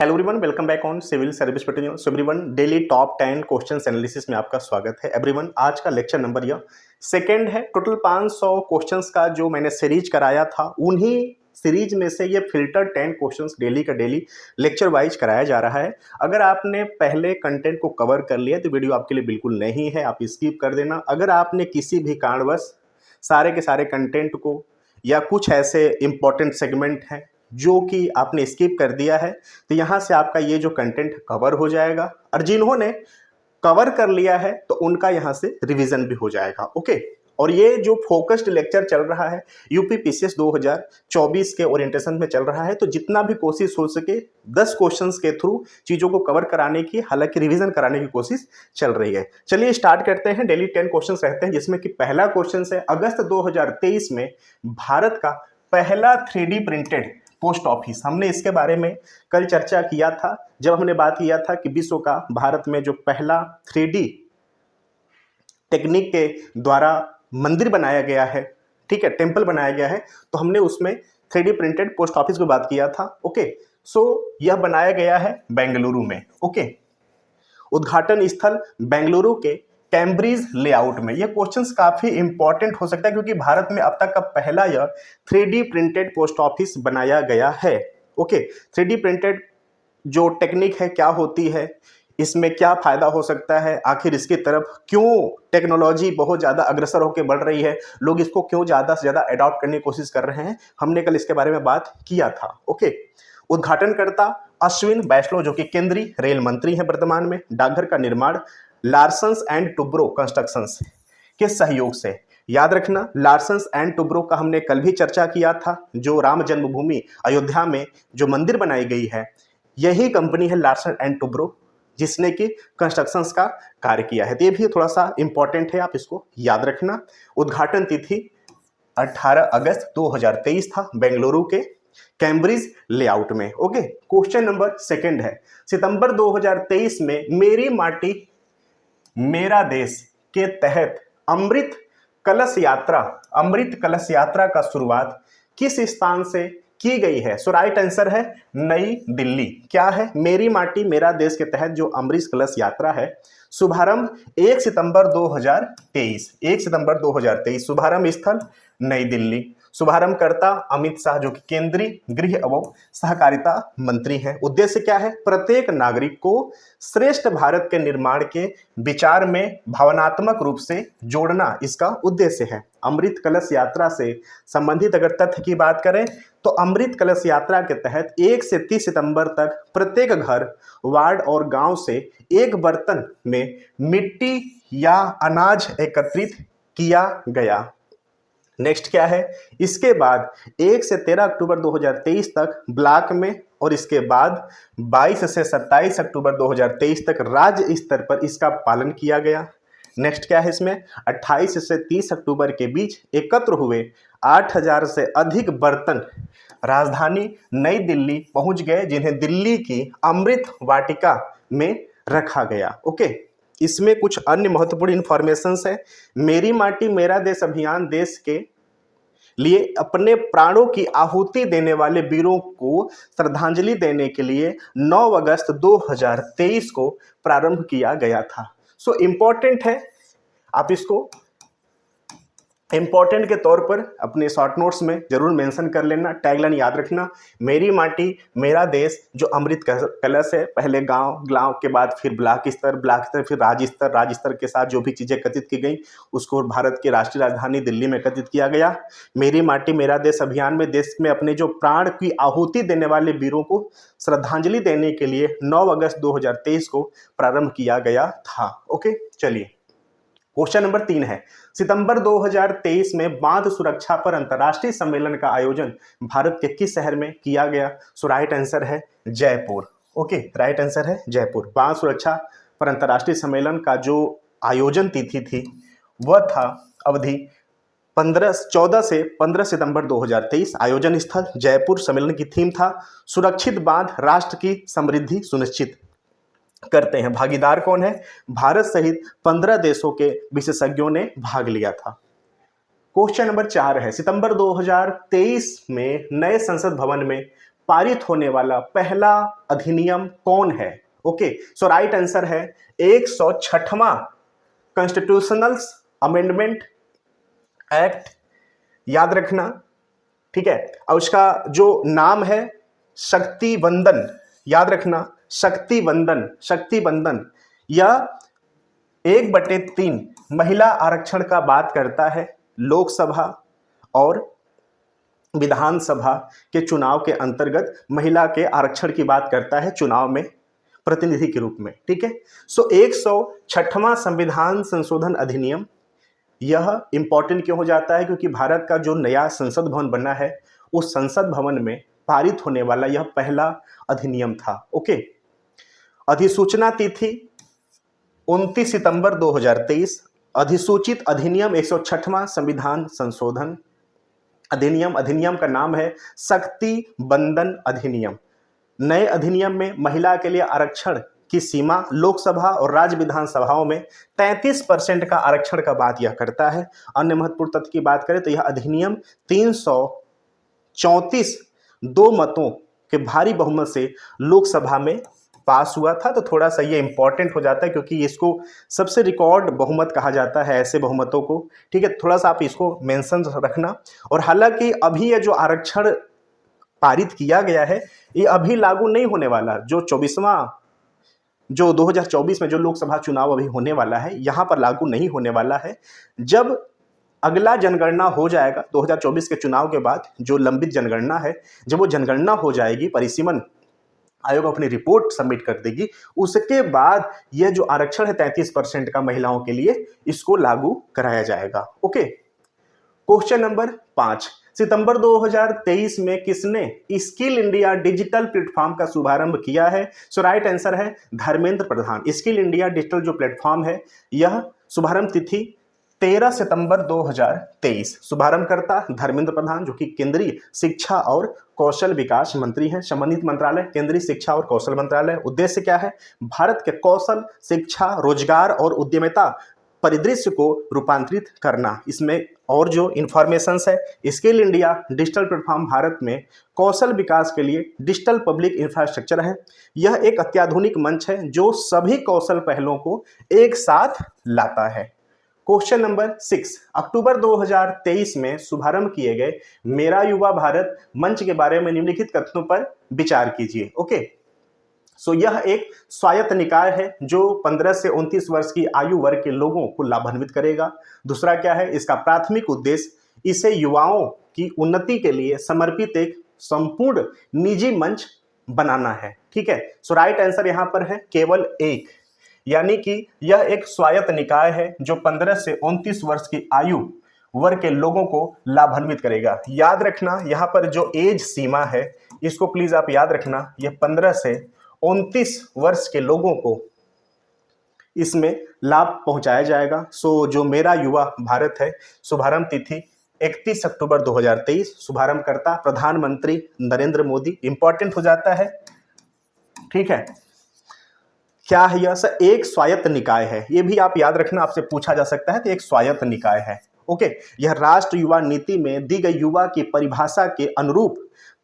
Hello everyone, welcome back on civil service tutorial. So everyone, daily top 10 questions analysis में आपका स्वागत है। Everyone, आज का लेक्चर नंबर यह सेकंड है। टोटल 500 क्वेश्चंस का जो मैंने सीरीज कराया था, उन्हीं सीरीज में से ये फिल्टर 10 क्वेश्चंस डेली का डेली लेक्चर वाइज कराया जा रहा है। अगर आपने पहले कंटेंट को कवर कर लिया तो वीडियो आपके लिए बिल्कुल नहीं है, आप स्किप कर देना। अगर आपने किसी भी कारणवश सारे के सारे कंटेंट को या कुछ ऐसे इंपॉर्टेंट सेगमेंट हैं जो कि आपने स्किप कर दिया है, तो यहाँ से आपका ये जो कंटेंट कवर हो जाएगा, और जिन्होंने कवर कर लिया है तो उनका यहाँ से रिवीजन भी हो जाएगा। ओके, और ये जो फोकस्ड लेक्चर चल रहा है यूपी पीसीएस 2024 के ओरिएंटेशन में चल रहा है, तो जितना भी कोशिश हो सके 10 क्वेश्चंस के थ्रू चीज़ों को कवर कराने की, हालांकि रिवीजन कराने की कोशिश चल रही है। चलिए स्टार्ट करते हैं। डेली 10 क्वेश्चंस रहते हैं, जिसमें कि पहला क्वेश्चन है अगस्त 2023 में भारत का पहला 3D प्रिंटेड पोस्ट ऑफिस। हमने इसके बारे में कल चर्चा किया था, जब हमने बात किया था कि विश्व का भारत में जो पहला 3D टेक्निक के द्वारा मंदिर बनाया गया है, ठीक है, टेम्पल बनाया गया है, तो हमने उसमें 3D प्रिंटेड पोस्ट ऑफिस की बात किया था। ओके, सो यह बनाया गया है बेंगलुरु में। ओके, उद्घाटन स्थल बेंगलुरु के कैम्ब्रिज लेआउट में। यह क्वेश्चंस काफी इंपॉर्टेंट हो सकता है, क्योंकि भारत में अब तक का पहला यह 3D प्रिंटेड पोस्ट ऑफिस बनाया गया है। ओके, 3D प्रिंटेड जो टेक्निक है क्या होती है, इसमें क्या फायदा हो सकता है, आखिर इसकी तरफ क्यों टेक्नोलॉजी बहुत ज़्यादा अग्रसर होकर बढ़ रही है, लोग इसको क्यों ज़्यादा से ज़्यादा अडॉप्ट करने की कोशिश कर रहे हैं, हमने कल इसके बारे में बात किया था। ओके, उद्घाटनकर्ता अश्विन वैष्णव, जो कि केंद्रीय रेल मंत्री हैं वर्तमान में। डाकघर का निर्माण लार्सन्स एंड टुब्रो कंस्ट्रक्शंस के सहयोग से। याद रखना, लार्सन्स एंड टुब्रो का हमने कल भी चर्चा किया था। जो राम जन्मभूमि अयोध्या में जो मंदिर बनाई गई है, यही कंपनी है लार्सन एंड टुब्रो, जिसने कि कंस्ट्रक्शंस का कार्य किया है। तो ये भी थोड़ा सा इंपॉर्टेंट है, आप इसको याद रखना। उद्घाटन तिथि 18 अगस्त 2023 था, बेंगलुरु के कैम्ब्रिज लेआउट में। ओके, क्वेश्चन नंबर सेकंड है, सितंबर 2023 में मेरी माटी मेरा देश के तहत अमृत कलश यात्रा का शुरुआत किस स्थान से की गई है? सो राइट आंसर है नई दिल्ली। क्या है? मेरी माटी मेरा देश के तहत जो अमृत कलश यात्रा है, शुभारंभ 1 सितंबर 2023, शुभारंभ स्थल नई दिल्ली। शुभारंभकर्ता अमित शाह, जो कि केंद्रीय गृह एवं सहकारिता मंत्री हैं। उद्देश्य क्या है? प्रत्येक नागरिक को श्रेष्ठ भारत के निर्माण के विचार में भावनात्मक रूप से जोड़ना इसका उद्देश्य है। अमृत कलश यात्रा से संबंधित अगर तथ्य की बात करें, तो अमृत कलश यात्रा के तहत 1 से 30 सितंबर तक प्रत्येक घर, वार्ड और गांव से एक बर्तन में मिट्टी या अनाज एकत्रित किया गया। नेक्स्ट क्या है? इसके बाद 1 से 13 अक्टूबर 2023 तक ब्लॉक में, और इसके बाद 22 से 27 अक्टूबर 2023 तक राज्य स्तर पर इसका पालन किया गया। नेक्स्ट क्या है? इसमें 28 से 30 अक्टूबर के बीच एकत्र हुए 8000 से अधिक बर्तन राजधानी नई दिल्ली पहुंच गए, जिन्हें दिल्ली की अमृत वाटिका में रखा गया। ओके, इसमें कुछ अन्य महत्वपूर्ण इंफॉर्मेशन है। मेरी माटी मेरा देश अभियान देश के लिए अपने प्राणों की आहुति देने वाले वीरों को श्रद्धांजलि देने के लिए 9 अगस्त 2023 को प्रारंभ किया गया था। सो इम्पोर्टेंट है, आप इसको इंपॉर्टेंट के तौर पर अपने शॉर्ट नोट्स में जरूर मेंशन कर लेना। टैगलाइन याद रखना, मेरी माटी मेरा देश जो अमृत कलश है, पहले गांव के बाद फिर ब्लॉक स्तर फिर राज्य स्तर के साथ जो भी चीज़ें एकत्रित की गई, उसको भारत की राष्ट्रीय राजधानी दिल्ली में एकत्रित किया गया। मेरी माटी मेरा देश अभियान में देश में अपने जो प्राण की आहुति देने वाले वीरों को श्रद्धांजलि देने के लिए 9 अगस्त 2023 को प्रारंभ किया गया था। ओके, चलिए क्वेश्चन नंबर 3 है, सितंबर 2023 में बांध सुरक्षा पर अंतर्राष्ट्रीय सम्मेलन का आयोजन भारत के किस शहर में किया गया? सो राइट आंसर है जयपुर। ओके, राइट आंसर है जयपुर। बांध सुरक्षा पर अंतर्राष्ट्रीय सम्मेलन का जो आयोजन तिथि थी, वह था अवधि 14 से 15 सितंबर 2023। आयोजन स्थल जयपुर। सम्मेलन की थीम था सुरक्षित बांध राष्ट्र की समृद्धि सुनिश्चित करते हैं। भागीदार कौन है? भारत सहित 15 देशों के विशेषज्ञों ने भाग लिया था। क्वेश्चन नंबर 4 है, सितंबर 2023 में नए संसद भवन में पारित होने वाला पहला अधिनियम कौन है? ओके, सो राइट आंसर है 106वां कॉन्स्टिट्यूशनल अमेंडमेंट एक्ट, याद रखना। ठीक है, और उसका जो नाम है शक्ति वंदन, याद रखना, शक्ति वंदन, शक्ति वंदन। यह 1/3 महिला आरक्षण का बात करता है, लोकसभा और विधानसभा के चुनाव के अंतर्गत महिला के आरक्षण की बात करता है, चुनाव में प्रतिनिधि के रूप में। ठीक है, सो 106वां संविधान संशोधन अधिनियम, यह इंपॉर्टेंट क्यों हो जाता है? क्योंकि भारत का जो नया संसद भवन बना है, उस संसद भवन में पारित होने वाला यह पहला अधिनियम था। ओके, अधिसूचना तिथि 29 सितंबर 2023। अधिसूचित अधिनियम 106वां संविधान संशोधन अधिनियम, अधिनियम का नाम है शक्ति वंदन अधिनियम। नए अधिनियम में महिला के लिए आरक्षण की सीमा लोकसभा और राज्य विधानसभाओं में 33% का आरक्षण का बात यह करता है। अन्य महत्वपूर्ण तथ्य की बात करें तो यह अधिनियम 334 दो मतों के भारी बहुमत से लोकसभा में पास हुआ था। तो थोड़ा सा ये इंपॉर्टेंट हो जाता है क्योंकि इसको सबसे रिकॉर्ड बहुमत कहा जाता है ऐसे बहुमतों को। ठीक है, थोड़ा सा आप इसको मेंशन रखना। और हालांकि अभी ये जो आरक्षण पारित किया गया है, ये अभी लागू नहीं होने वाला। जो 2024 में जो लोकसभा चुनाव अभी होने वाला है, यहाँ पर लागू नहीं होने वाला है। जब अगला जनगणना हो जाएगा 2024 के चुनाव के बाद, जो लंबित जनगणना है, जब वो जनगणना हो जाएगी, परिसीमन आयोग अपनी रिपोर्ट सबमिट कर देगी, उसके बाद यह जो आरक्षण है 33% का महिलाओं के लिए, इसको लागू कराया जाएगा। ओके, क्वेश्चन नंबर 5, सितंबर 2023 में किसने स्किल इंडिया डिजिटल प्लेटफॉर्म का शुभारंभ किया है? सो राइट आंसर है Dharmendra Pradhan. Skill India digital जो प्लेटफॉर्म है, यह शुभारंभ तिथि 13 सितंबर 2023। शुभारंभकर्ता धर्मेंद्र प्रधान, जो कि केंद्रीय शिक्षा और कौशल विकास मंत्री हैं। संबंधित मंत्रालय केंद्रीय शिक्षा और कौशल मंत्रालय। उद्देश्य क्या है? भारत के कौशल, शिक्षा, रोजगार और उद्यमिता परिदृश्य को रूपांतरित करना। इसमें और जो इंफॉर्मेशंस है, skill India digital platform Bharat में कौशल विकास के लिए डिजिटल पब्लिक इंफ्रास्ट्रक्चर है। यह एक अत्याधुनिक मंच है जो सभी कौशल पहलों को एक साथ लाता है। क्वेश्चन नंबर 6, अक्टूबर 2023 में शुभारंभ किए गए मेरा युवा भारत मंच के बारे में निम्नलिखित कथनों पर विचार कीजिए। ओके, सो यह एक स्वायत्त निकाय है जो 15 से 29 वर्ष की आयु वर्ग के लोगों को लाभान्वित करेगा। दूसरा क्या है? इसका प्राथमिक उद्देश्य इसे युवाओं की उन्नति के लिए समर्पित एक संपूर्ण निजी मंच बनाना है। ठीक है, सो राइट आंसर यहां पर है केवल एक, यानी कि यह एक स्वायत्त निकाय है जो 15 से 29 वर्ष की आयु वर्ग के लोगों को लाभान्वित करेगा। याद रखना, यहाँ पर जो एज सीमा है, इसको प्लीज आप याद रखना, यह 15 से 29 वर्ष के लोगों को इसमें लाभ पहुंचाया जाएगा। सो जो मेरा युवा भारत है, शुभारंभ तिथि 31 अक्टूबर 2023। शुभारंभकर्ता प्रधानमंत्री नरेंद्र मोदी। इंपॉर्टेंट हो जाता है। ठीक है, क्या है यह? सर एक स्वायत्त निकाय है, ये भी आप याद रखना, आपसे पूछा जा सकता है। तो एक स्वायत्त निकाय है। ओके, यह राष्ट्र युवा नीति में दी गई युवा की परिभाषा के अनुरूप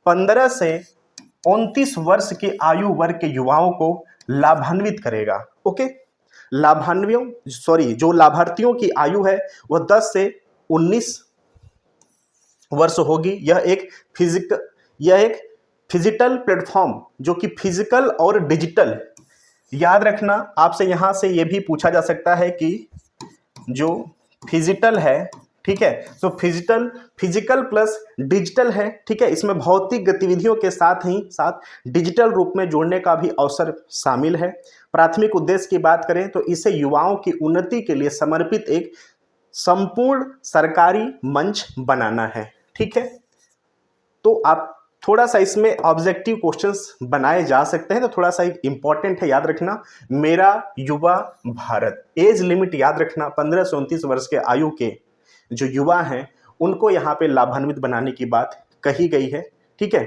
15 से 29 वर्ष की आयु वर्ग के युवाओं को लाभान्वित करेगा। ओके, जो लाभार्थियों की आयु है वह 10 से 19 वर्ष होगी। यह एक फिजिकल प्लेटफॉर्म, जो कि फिजिकल और डिजिटल, याद रखना, आपसे यहां से यह भी पूछा जा सकता है कि जो फिजिकल है, ठीक है, तो फिजिकल प्लस डिजिटल है। ठीक है, इसमें भौतिक गतिविधियों के साथ ही साथ डिजिटल रूप में जोड़ने का भी अवसर शामिल है। प्राथमिक उद्देश्य की बात करें तो इसे युवाओं की उन्नति के लिए समर्पित एक संपूर्ण सरकारी मंच बनाना है। ठीक है, तो आप थोड़ा सा इसमें ऑब्जेक्टिव क्वेश्चंस बनाए जा सकते हैं, तो थोड़ा सा इंपॉर्टेंट है, याद रखना। मेरा युवा भारत, एज लिमिट याद रखना, 15 से 29 वर्ष के आयु के जो युवा हैं उनको यहाँ पे लाभान्वित बनाने की बात कही गई है। ठीक है,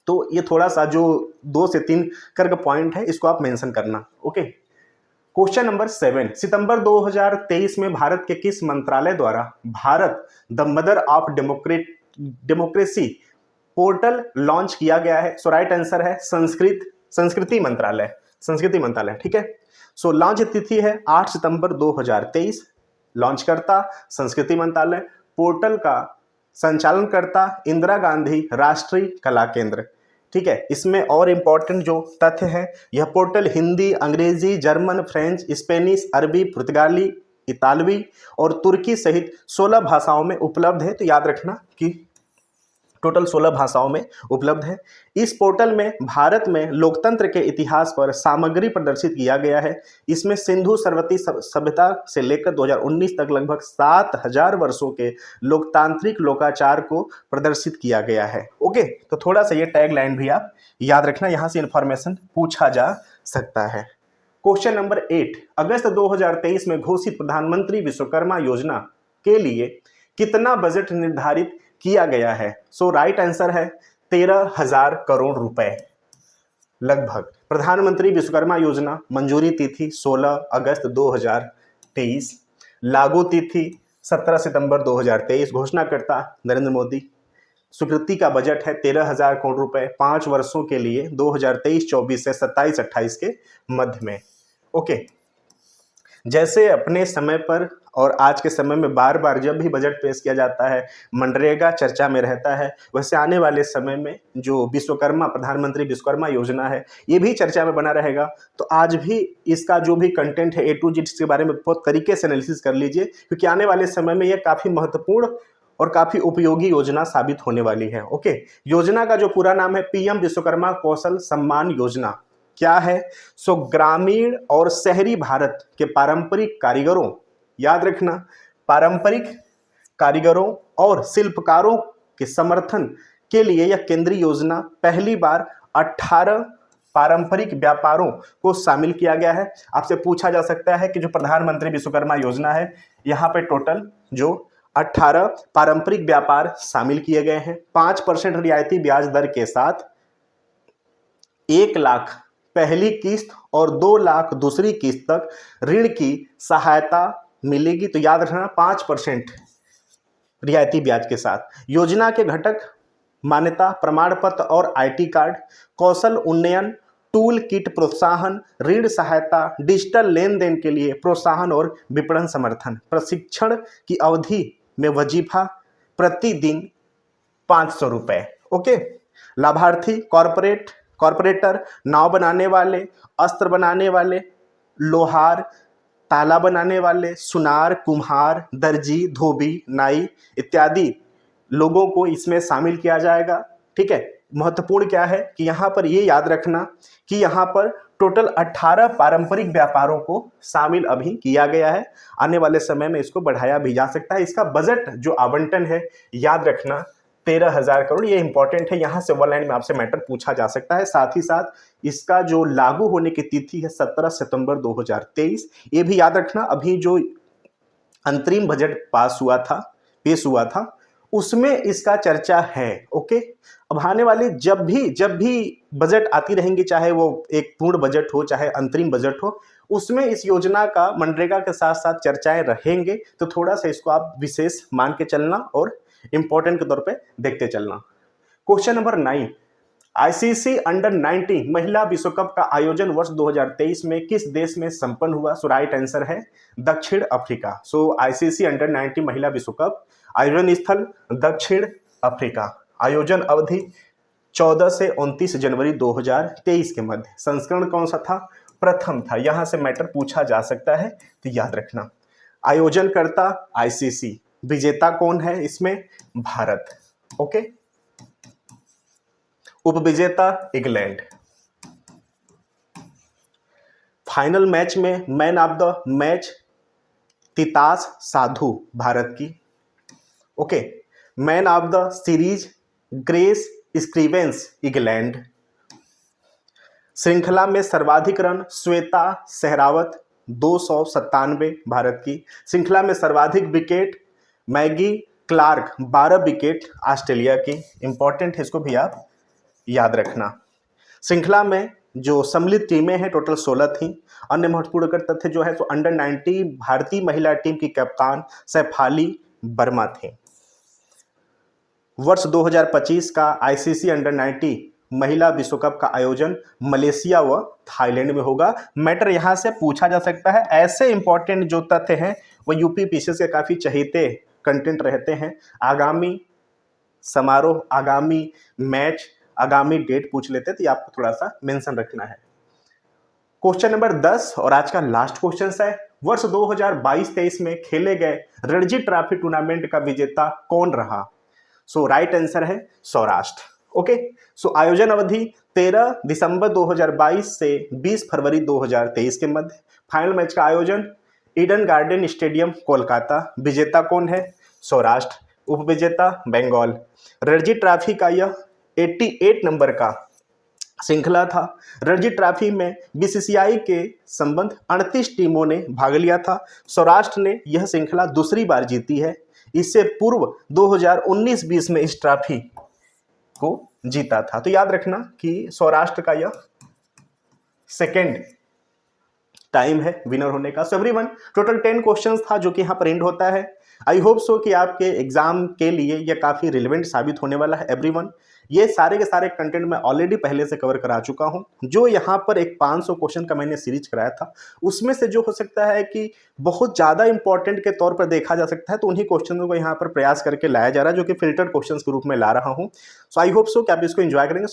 तो ये थोड़ा सा जो 2 से 3 करके पॉइंट है, इसको आप मेंशन करना। ओके, क्वेश्चन नंबर 7, सितंबर 2023 में भारत के किस मंत्रालय द्वारा Bharat the mother of democracy portal launch किया गया है? सो राइट आंसर है संस्कृति मंत्रालय, संस्कृति मंत्रालय, ठीक है। सो लॉन्च तिथि है 8 सितंबर 2023, लॉन्च करता संस्कृति मंत्रालय, पोर्टल का संचालन करता इंदिरा गांधी राष्ट्रीय कला केंद्र, ठीक है। इसमें और इम्पोर्टेंट जो तथ्य है, यह पोर्टल हिंदी, अंग्रेजी, जर्मन, फ्रेंच, स्पेनिश, अरबी, पुर्तगाली, इतालवी और तुर्की सहित 16 भाषाओं में उपलब्ध है। तो याद रखना कि टोटल 16 भाषाओं में उपलब्ध है। इस पोर्टल में भारत में लोकतंत्र के इतिहास पर सामग्री प्रदर्शित किया गया है। इसमें सिंधु सरस्वती सभ्यता से लेकर 2019 तक लगभग 7000 वर्षों के लोकतांत्रिक लोकाचार को प्रदर्शित किया गया है। ओके, तो थोड़ा सा ये टैग लाइन भी आप याद रखना, यहाँ से इंफॉर्मेशन पूछा जा सकता है। क्वेश्चन नंबर 8, अगस्त 2023 में घोषित प्रधानमंत्री विश्वकर्मा योजना के लिए कितना बजट निर्धारित किया गया है? सो राइट आंसर है 13,000 करोड़ रुपए लगभग। प्रधानमंत्री विश्वकर्मा योजना मंजूरी तिथि 16 अगस्त 2023, लागू तिथि 17 सितंबर 2023, घोषणाकर्ता नरेंद्र मोदी। स्वीकृति का बजट है 13,000 करोड़ रुपए 5 वर्षों के लिए 2023-24 से 27-28 के मध्य में। ओके, जैसे अपने समय पर और आज के समय में बार बार जब भी बजट पेश किया जाता है मनरेगा चर्चा में रहता है, वैसे आने वाले समय में जो प्रधानमंत्री विश्वकर्मा योजना है ये भी चर्चा में बना रहेगा। तो आज भी इसका जो भी कंटेंट है A to Z के बारे में बहुत तरीके से एनालिसिस कर लीजिए, क्योंकि आने वाले समय में यह काफ़ी महत्वपूर्ण और काफ़ी उपयोगी योजना साबित होने वाली है। ओके, योजना का जो पूरा नाम है PM विश्वकर्मा कौशल सम्मान योजना। क्या है? सो ग्रामीण और शहरी भारत के पारंपरिक कारीगरों, याद रखना, पारंपरिक कारीगरों और शिल्पकारों के समर्थन के लिए यह केंद्रीय योजना पहली बार 18 पारंपरिक व्यापारों को शामिल किया गया है। आपसे पूछा जा सकता है कि जो प्रधानमंत्री विश्वकर्मा योजना है यहाँ पे टोटल जो 18 पारंपरिक व्यापार शामिल किए गए हैं। 5% रियायती ब्याज दर के साथ 1 लाख पहली किस्त और 2 लाख दूसरी किस्त तक ऋण की सहायता मिलेगी। तो याद रखना 5% रियायती ब्याज के साथ। योजना के घटक मान्यता प्रमाण पत्र और IT कार्ड, कौशल उन्नयन, टूल किट प्रोत्साहन, ऋण सहायता, डिजिटल लेन देन के लिए प्रोत्साहन और विपणन समर्थन। प्रशिक्षण की अवधि में वजीफा प्रतिदिन 500 रुपये। ओके, लाभार्थी कॉरपोरेटर, नाव बनाने वाले, अस्त्र बनाने वाले, लोहार, ताला बनाने वाले, सुनार, कुम्हार, दर्जी, धोबी, नाई इत्यादि लोगों को इसमें शामिल किया जाएगा। ठीक है, महत्वपूर्ण क्या है कि यहाँ पर ये याद रखना कि यहाँ पर टोटल 18 पारंपरिक व्यापारों को शामिल अभी किया गया है। आने वाले समय में इसको बढ़ाया भी जा सकता है। इसका बजट जो आवंटन है याद रखना 13,000 करोड़, ये इंपॉर्टेंट है। यहाँ से वन लाइन में आपसे मैटर पूछा जा सकता है। साथ ही साथ इसका जो लागू होने की तिथि है 17 सितंबर 2023, ये भी याद रखना। अभी जो अंतरिम बजट पेश हुआ था उसमें इसका चर्चा है। ओके, अब आने वाली जब भी बजट आती रहेंगी, चाहे वो एक पूर्ण बजट हो चाहे अंतरिम बजट हो, उसमें इस योजना का मनरेगा के साथ साथ चर्चाएं रहेंगे। तो थोड़ा सा इसको आप विशेष मान के चलना और इंपॉर्टेंट के तौर पे देखते चलना। क्वेश्चन नंबर 9, ICC अंडर 19 महिला विश्व कप का आयोजन वर्ष 2023 में किस देश में संपन्न हुआ? सो राइट आंसर है दक्षिण अफ्रीका। सो ICC अंडर 19 महिला विश्व कप आयोजन स्थल दक्षिण अफ्रीका। आयोजन अवधि 14 से 29 जनवरी 2023 के मध्य। संस्करण कौन सा था? प्रथम था। यहां से मैटर पूछा जा सकता है, तो याद रखना। आयोजनकर्ता ICC, विजेता कौन है इसमें? भारत। ओके, उपविजेता इंग्लैंड। फाइनल मैच में man of the match Titas Sadhu Bharat की। Okay, man of the series Grace Stevens England. श्रृंखला में सर्वाधिक रन श्वेता सहरावत 297 भारत की। श्रृंखला में सर्वाधिक wicket Maggie Clark 12 wicket Australia की। इंपॉर्टेंट है, इसको भी आप याद रखना। श्रृंखला में जो सम्मिलित टीमें हैं टोटल 16 थी। अन्य महत्वपूर्ण तथ्य जो है तो अंडर 19 भारतीय महिला टीम की कप्तान सैफाली वर्मा थी। वर्ष 2025 का आईसीसी अंडर 90 महिला विश्व कप का आयोजन मलेशिया व थाईलैंड में होगा। मैटर यहां से पूछा जा सकता है। ऐसे इंपॉर्टेंट जो तथ्य हैं वो यूपी पीसीएस के काफी चहेते कंटेंट रहते हैं। आगामी समारोह, आगामी मैच, आगामी डेट पूछ लेते तो ये आपको थोड़ा सा मेंशन रखना है। क्वेश्चन नंबर 10 और आज का लास्ट क्वेश्चन है, वर्ष 2022-23 में खेले गए रणजी ट्रॉफी टूर्नामेंट का विजेता कौन रहा? सो राइट आंसर है सौराष्ट्र। ओके, सो आयोजन अवधि 13 दिसंबर 2022 से 20 फरवरी 2023 के मध्य। फाइनल मैच का आयोजन ईडन गार्डन स्टेडियम कोलकाता। विजेता कौन है? सौराष्ट्र। उपविजेता बंगाल। रणजी ट्रॉफी का यह 88 नंबर का श्रृंखला था। रणजी ट्रॉफी में बीसीसीआई के संबंध 38 टीमों ने भाग लिया था। सौराष्ट्र ने यह श्रृंखला दूसरी बार जीती है। इससे पूर्व 2019-20 में इस ट्रॉफी को जीता था। तो याद रखना कि सौराष्ट्र का यह सेकेंड टाइम है विनर होने का। सो एवरीवन, टोटल 10 क्वेश्चंस था जो कि यहाँ पर एंड होता है। आई होप सो कि आपके एग्जाम के लिए यह काफ़ी रिलेवेंट साबित होने वाला है एवरीवन। ये सारे के सारे कंटेंट मैं ऑलरेडी पहले से कवर करा चुका हूं। जो यहाँ पर एक 500 क्वेश्चन का मैंने सीरीज कराया था, उसमें से जो हो सकता है कि बहुत ज़्यादा इंपॉर्टेंट के तौर पर देखा जा सकता है, तो उन्हीं क्वेश्चनों को यहाँ पर प्रयास करके लाया जा रहा है, जो कि फिल्टर्ड क्वेश्चन के रूप में ला रहा हूँ। सो आई होप सो कि आप इसको एंजॉय करेंगे।